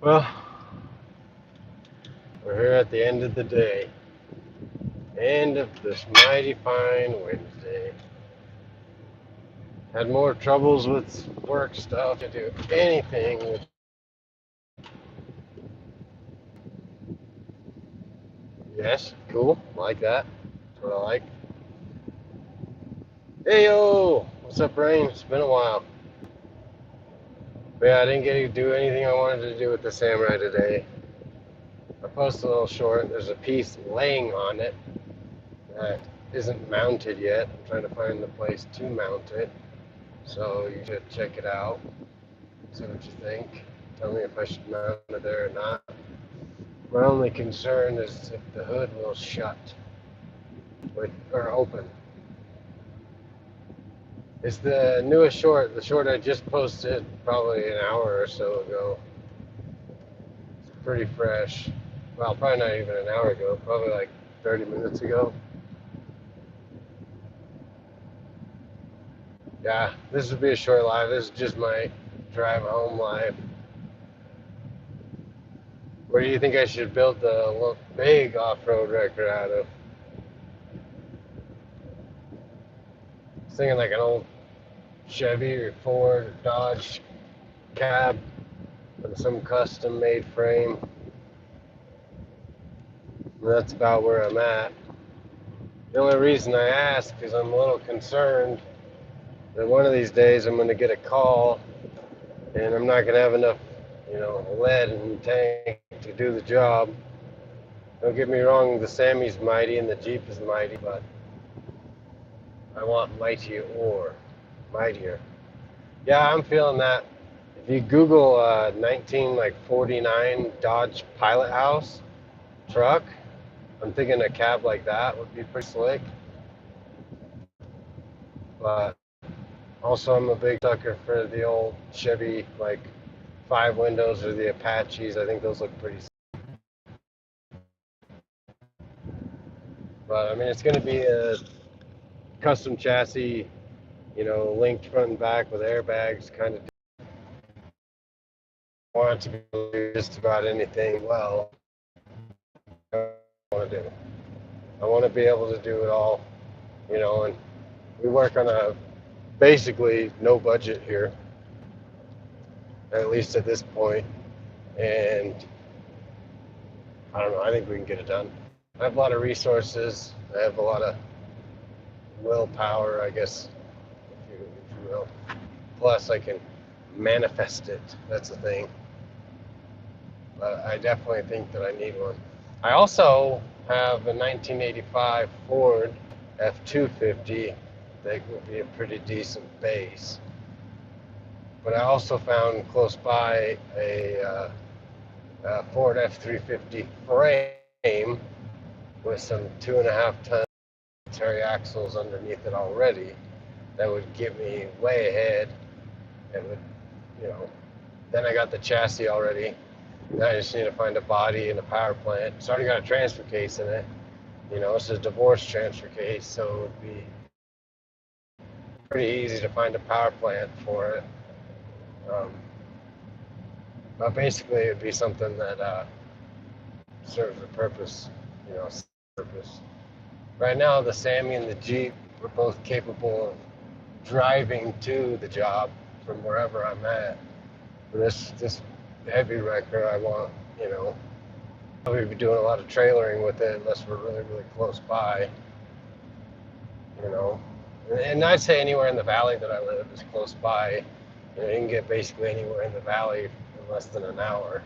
Well, we're here at the end of the day. End of this mighty fine Wednesday. Had more troubles with work stuff to do anything with. Yes, cool. Like that. That's what I like. Hey yo! What's up, Rain? It's been a while. But yeah, I didn't get to do anything I wanted to do with the Samurai today. I posted a little short. There's a piece laying on it that isn't mounted yet. I'm trying to find the place to mount it. So you should check it out. See what you think. Tell me if I should mount it there or not. My only concern is if the hood will shut or open. It's the newest short, the short I just posted probably an hour or so ago. It's pretty fresh. Well, probably not even an hour ago, probably like 30 minutes ago. Yeah, this would be a short live. This is just my drive home live. Where do you think I should build the big off-road record out of? I was thinking like an old Chevy or Ford or Dodge cab with some custom made frame. And that's about where I'm at. The only reason I ask is I'm a little concerned that one of these days I'm going to get a call and I'm not going to have enough, lead in the tank to do the job. Don't get me wrong, the Sammy's mighty and the Jeep is mighty, but I want mightier. Yeah, I'm feeling that. If you Google 1949 Dodge Pilot House truck, I'm thinking a cab like that would be pretty slick. But also, I'm a big sucker for the old Chevy, like 5 windows or the Apaches. I think those look pretty. But I mean, it's going to be a custom chassis, linked front and back with airbags, kind of. I want it to be just about anything well. I want to do. I want to be able to do it all, and we work on a basically no budget here, at least at this point, and I don't know. I think we can get it done. I have a lot of resources. I have a lot of willpower, I guess, if you will. Plus, I can manifest it. That's the thing. But I definitely think that I need one. I also have a 1985 Ford F250 that would be a pretty decent base. But I also found close by a Ford F350 frame with some 2.5 ton military axles underneath it already that would get me way ahead. It would, you know, then I got the chassis already. Now I just need to find a body and a power plant. It's already got a transfer case in it. It's a divorce transfer case, so it would be pretty easy to find a power plant for it. Um, but basically, it would be something that serves a purpose, purpose. Right now, the Sammy and the Jeep are both capable of driving to the job from wherever I'm at. For this heavy wrecker, I want, probably be doing a lot of trailering with it unless we're really, really close by, you know. And I'd say anywhere in the valley that I live is close by. You can get basically anywhere in the valley in less than an hour,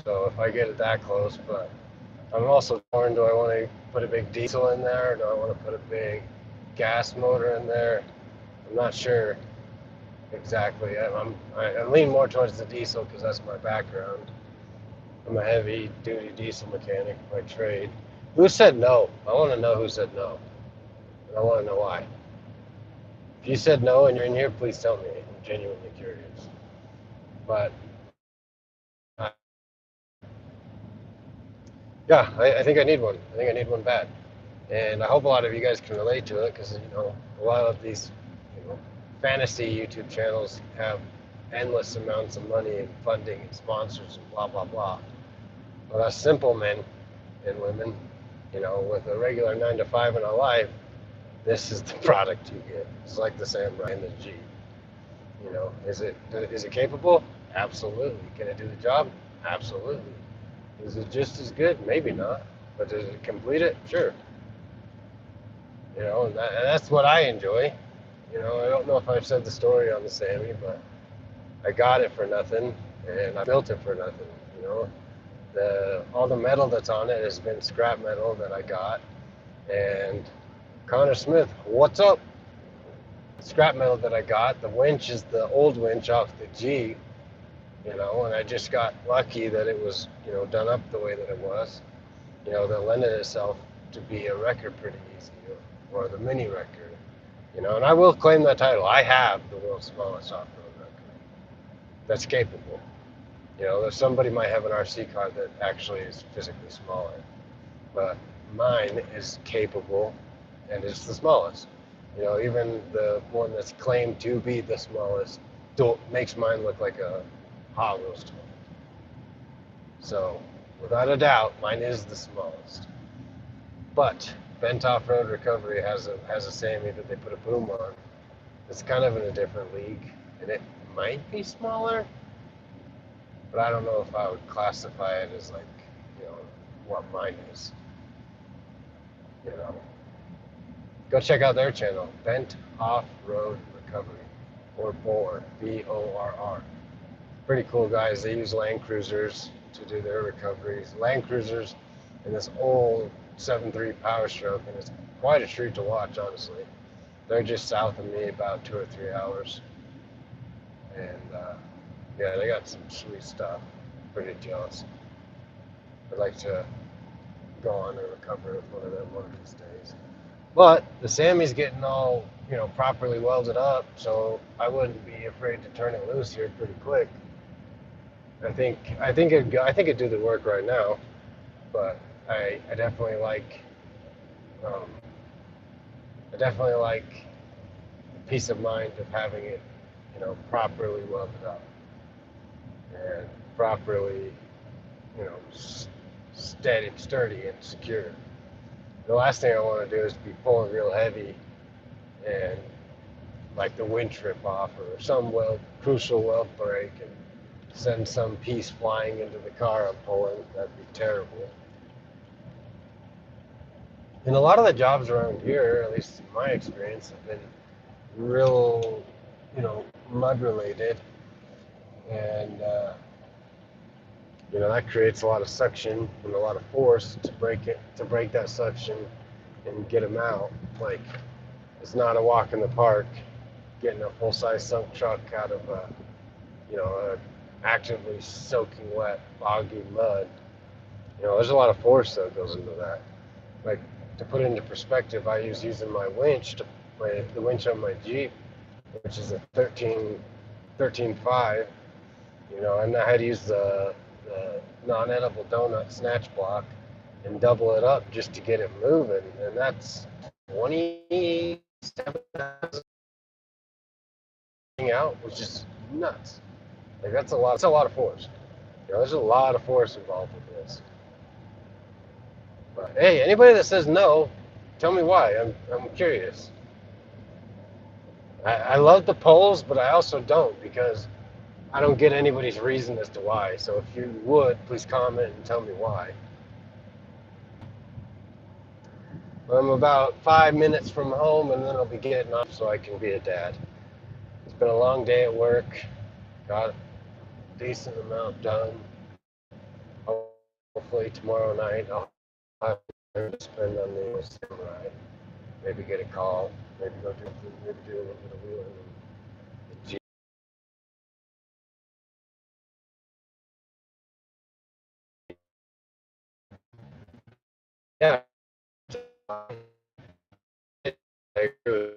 So if I get it that close, but I'm also torn, do I want to put a big diesel in there or do I want to put a big gas motor in there? I'm not sure exactly. I lean more towards the diesel because that's my background. I'm a heavy duty diesel mechanic by trade. Who said no? I want to know who said no. And I want to know why. If you said no and you're in here, please tell me. I'm genuinely curious. But yeah, I think I need one. I think I need one bad. And I hope a lot of you guys can relate to it because, a lot of these, fantasy YouTube channels have endless amounts of money and funding and sponsors and blah blah blah. But us simple men and women, with a regular 9 to 5 in our life, this is the product you get. It's like the Samurai and the Jeep. Is it capable? Absolutely. Can it do the job? Absolutely. Is it just as good? Maybe not. But does it complete it? Sure. And that's what I enjoy. I don't know if I've said the story on the Sammy, but I got it for nothing, and I built it for nothing. All the metal that's on it has been scrap metal that I got, and Connor Smith, what's up? Scrap metal that I got. The winch is the old winch off the G, and I just got lucky that it was, done up the way that it was, that lended itself to be a record pretty easy, or the mini record, and I will claim that title. I have the world's smallest off-road record that's capable. Somebody might have an RC car that actually is physically smaller, but mine is capable and it's the smallest. Even the one that's claimed to be the smallest makes mine look like a Hot Wheels toy. So, without a doubt, mine is the smallest. But Bent Off-Road Recovery has a Sammy that they put a boom on. It's kind of in a different league, and it might be smaller, but I don't know if I would classify it as what mine is. Go check out their channel, Bent Off-Road Recovery, or BORR, BORR. Pretty cool guys. They use Land Cruisers to do their recoveries. Land Cruisers in this old 7.3 Power Stroke, and it's quite a treat to watch, honestly. They're just south of me about 2 or 3 hours, and yeah, they got some sweet stuff. Pretty jealous. I'd like to go on and recover with one of them one of these days. But the Sammy's getting all, properly welded up, so I wouldn't be afraid to turn it loose here pretty quick. I think it'd do the work right now, but I definitely like the peace of mind of having it, properly welded up and properly, sturdy and secure. The last thing I want to do is be pulling real heavy and like the winch rip off or some crucial weld break and send some piece flying into the car I'm pulling. That'd be terrible. And a lot of the jobs around here, at least in my experience, have been real, mud related, and that creates a lot of suction and a lot of force to break that suction and get them out. Like, it's not a walk in the park getting a full-size sunk truck out of a actively soaking wet, boggy mud. There's a lot of force that goes into that. Like, to put it into perspective, I was using my winch, the winch on my Jeep, which is a 13.5, and I had to use the non-edible donut snatch block and double it up just to get it moving, and that's 27,000 out, which is nuts. Like, that's a lot of force. There's a lot of force involved with this. But hey, anybody that says no, tell me why. I'm curious. I love the polls, but I also don't, because I don't get anybody's reason as to why. So if you would, please comment and tell me why. I'm about 5 minutes from home, and then I'll be getting off so I can be a dad. It's been a long day at work. Got a decent amount done. Hopefully tomorrow night I'll have time to spend on the Samurai. Maybe get a call. Maybe do a little bit of wheeling. Yeah, I agree